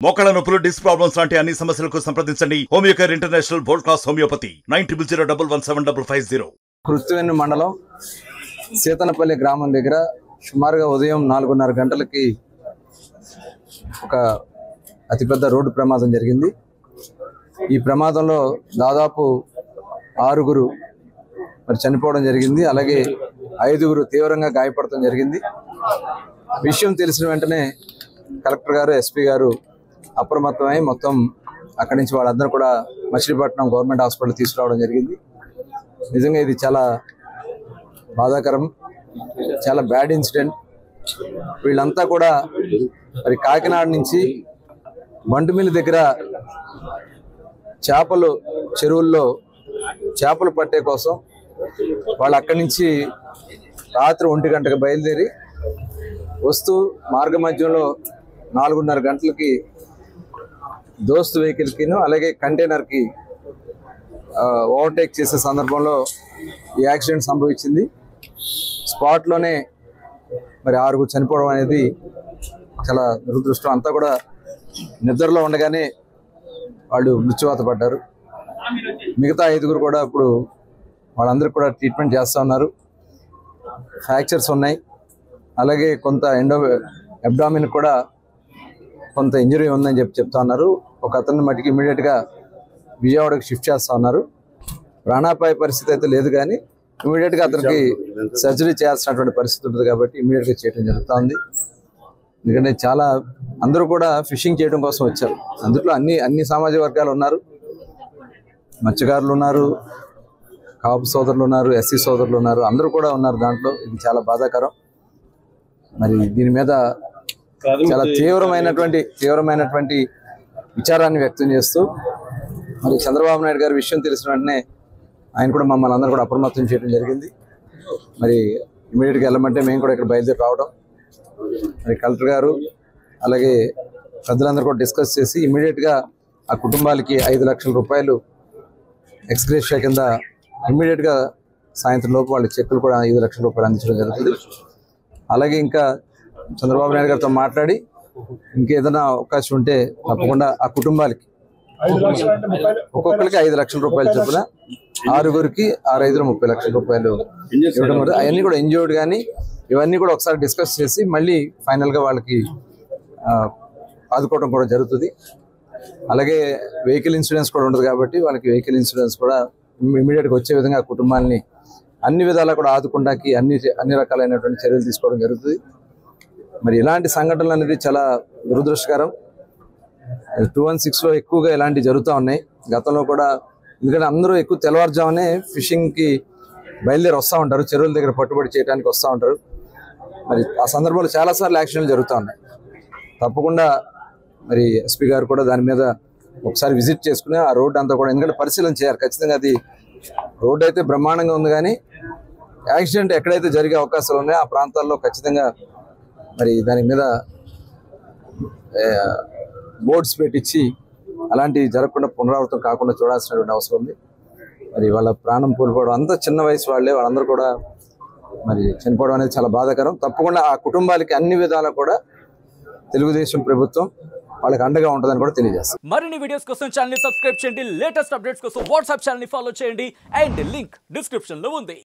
మోకాళ్ళ నొప్పులు, disc problems లాంటి అన్ని సమస్యలకు సంప్రదించండి homeo care international world class homeopathy 9001175570. Kruthivennu మండలం సీతనపల్లి గ్రామం దగ్గర సుమారుగా ఉదయం 4:30 గంటలకి ఒక అతిపెద్ద రోడ్డు ప్రమాదం జరిగింది. ఈ ప్రమాదంలో దాదాపు 6 మరి చనిపోవడం జరిగింది. అలాగే 5 తీవ్రంగా గాయపడటం జరిగింది. విషయం తెలిసిన వెంటనే కలెక్టర్ గారు, ఎస్పీ గారు అప్రమత్తమై మొత్తం అక్కడి నుంచి వాళ్ళందరూ కూడా మచిలీపట్నం గవర్నమెంట్ హాస్పిటల్ తీసుకురావడం జరిగింది. నిజంగా ఇది చాలా బాధాకరం, చాలా బ్యాడ్ ఇన్సిడెంట్. వీళ్ళంతా కూడా మరి కాకినాడ నుంచి బంటుమిల్లి దగ్గర చేపలు చెరువుల్లో చేపలు పట్టే కోసం వాళ్ళు అక్కడి నుంచి రాత్రి 1 గంటకు బయలుదేరి వస్తూ మార్గ మధ్యంలో 4:30 గంటలకి దోస్తు వెహికల్కిను అలాగే కంటైనర్కి ఓవర్టేక్ చేసే సందర్భంలో ఈ యాక్సిడెంట్ సంభవించింది. స్పాట్లోనే మరి 6 చనిపోవడం అనేది చాలా దురదృష్టం. అంతా కూడా నిద్రలో ఉండగానే వాళ్ళు మృత్యువాత పడ్డారు. మిగతా 5 కూడా ఇప్పుడు వాళ్ళందరికీ కూడా ట్రీట్మెంట్ చేస్తూ ఉన్నారు. ఫ్రాక్చర్స్ ఉన్నాయి, అలాగే కొంత అబ్డామిన్ కూడా కొంత ఇంజరీ ఉందని చెప్తా ఉన్నారు. ఒక అతన్ని మటుకు ఇమీడియట్గా విజయవాడకి షిఫ్ట్ చేస్తూ ఉన్నారు. ప్రాణాపాయ పరిస్థితి అయితే లేదు, కానీ ఇమీడియట్గా అతనికి సర్జరీ చేయాల్సినటువంటి పరిస్థితి ఉంటుంది కాబట్టి ఇమీడియట్గా చేయడం జరుగుతూ ఉంది. ఎందుకంటే చాలా అందరూ కూడా ఫిషింగ్ చేయడం కోసం వచ్చారు. అందులో అన్ని సామాజిక వర్గాలు ఉన్నారు. మత్స్యకారులు ఉన్నారు, కాపు సోదరులు ఉన్నారు, ఎస్సీ సోదరులు ఉన్నారు, అందరూ కూడా ఉన్నారు దాంట్లో. ఇది చాలా బాధాకరం. మరి దీని మీద చాలా తీవ్రమైనటువంటి విచారాన్ని వ్యక్తం చేస్తూ మరి చంద్రబాబు నాయుడు గారి విషయం తెలిసిన వెంటనే ఆయన కూడా మమ్మల్ని అందరూ కూడా అప్రమత్తం చేయడం జరిగింది. మరి ఇమీడియట్గా వెళ్ళమంటే మేము కూడా ఇక్కడ బయలుదేరి రావడం, మరి కలెక్టర్ గారు అలాగే పెద్దలందరూ కూడా డిస్కస్ చేసి ఇమీడియట్గా ఆ కుటుంబాలకి 5 లక్షల రూపాయలు ఎక్స్గ్రేషియా కింద ఇమీడియట్గా సాయంత్రం లోపు వాళ్ళ చెక్కులు కూడా 5 లక్షల రూపాయలు అందించడం జరుగుతుంది. అలాగే ఇంకా చంద్రబాబు నాయుడు గారితో మాట్లాడి ఇంకేదైనా అవకాశం ఉంటే తప్పకుండా ఆ కుటుంబాలకి ఒక్కొక్కరికి 5 లక్షల రూపాయలు చొప్పున 6 6 30 లక్షల రూపాయలు ఇవ్వడం. అవన్నీ కూడా ఎంజాయ్డ్ కానీ ఇవన్నీ కూడా ఒకసారి డిస్కస్ చేసి మళ్ళీ ఫైనల్గా వాళ్ళకి ఆదుకోవడం కూడా జరుగుతుంది. అలాగే వెహికల్ ఇన్సూరెన్స్ కూడా ఉంటుంది కాబట్టి వాళ్ళకి వెహికల్ ఇన్సూరెన్స్ కూడా ఇమీడియట్గా వచ్చే విధంగా కుటుంబాన్ని అన్ని విధాలా కూడా ఆదుకుంటాకి అన్ని రకాలైనటువంటి చర్యలు తీసుకోవడం జరుగుతుంది. మరి ఇలాంటి సంఘటనలు అనేది చాలా దురదృష్టకరం. 216లో ఎక్కువగా ఇలాంటివి జరుగుతూ ఉన్నాయి. గతంలో కూడా ఎందుకంటే అందరూ ఎక్కువ తెల్లవారుజామునే ఫిషింగ్కి బయలుదేరి వస్తూ ఉంటారు, చెరువుల దగ్గర పట్టుబడి చేయడానికి వస్తూ ఉంటారు. మరి ఆ సందర్భంలో చాలాసార్లు యాక్సిడెంట్లు జరుగుతూ ఉన్నాయి. తప్పకుండా మరి ఎస్పీ గారు కూడా దాని మీద ఒకసారి విజిట్ చేసుకుని ఆ రోడ్డు అంతా కూడా ఎందుకంటే పరిశీలన చేయాలి ఖచ్చితంగా. అది రోడ్డు అయితే బ్రహ్మాండంగా ఉంది, కానీ యాక్సిడెంట్ ఎక్కడైతే జరిగే అవకాశాలు ఉన్నాయో ఆ ప్రాంతాల్లో ఖచ్చితంగా మరి దాని మీద బోర్డ్స్ పెట్టించి అలాంటివి జరగకుండా పునరావృతం కాకుండా చూడాల్సినటువంటి అవసరం ఉంది. మరి వాళ్ళ ప్రాణం కోల్పోవడం, అంత చిన్న వయసు వాళ్ళందరూ కూడా మరి చనిపోవడం అనేది చాలా బాధాకరం. తప్పకుండా ఆ కుటుంబాలకి అన్ని విధాలా కూడా తెలుగుదేశం ప్రభుత్వం వాళ్ళకి అండగా ఉంటుందని కూడా తెలియజేస్తాం. మరిన్ని వీడియోస్ కోసం ఛానల్ ని సబ్స్క్రైబ్ చేయండి, లేటెస్ట్ అప్డేట్స్ కోసం వాట్సాప్ ఛానల్ ని ఫాలో చేయండి అండ్ లింక్ డిస్క్రిప్షన్ లో ఉంది.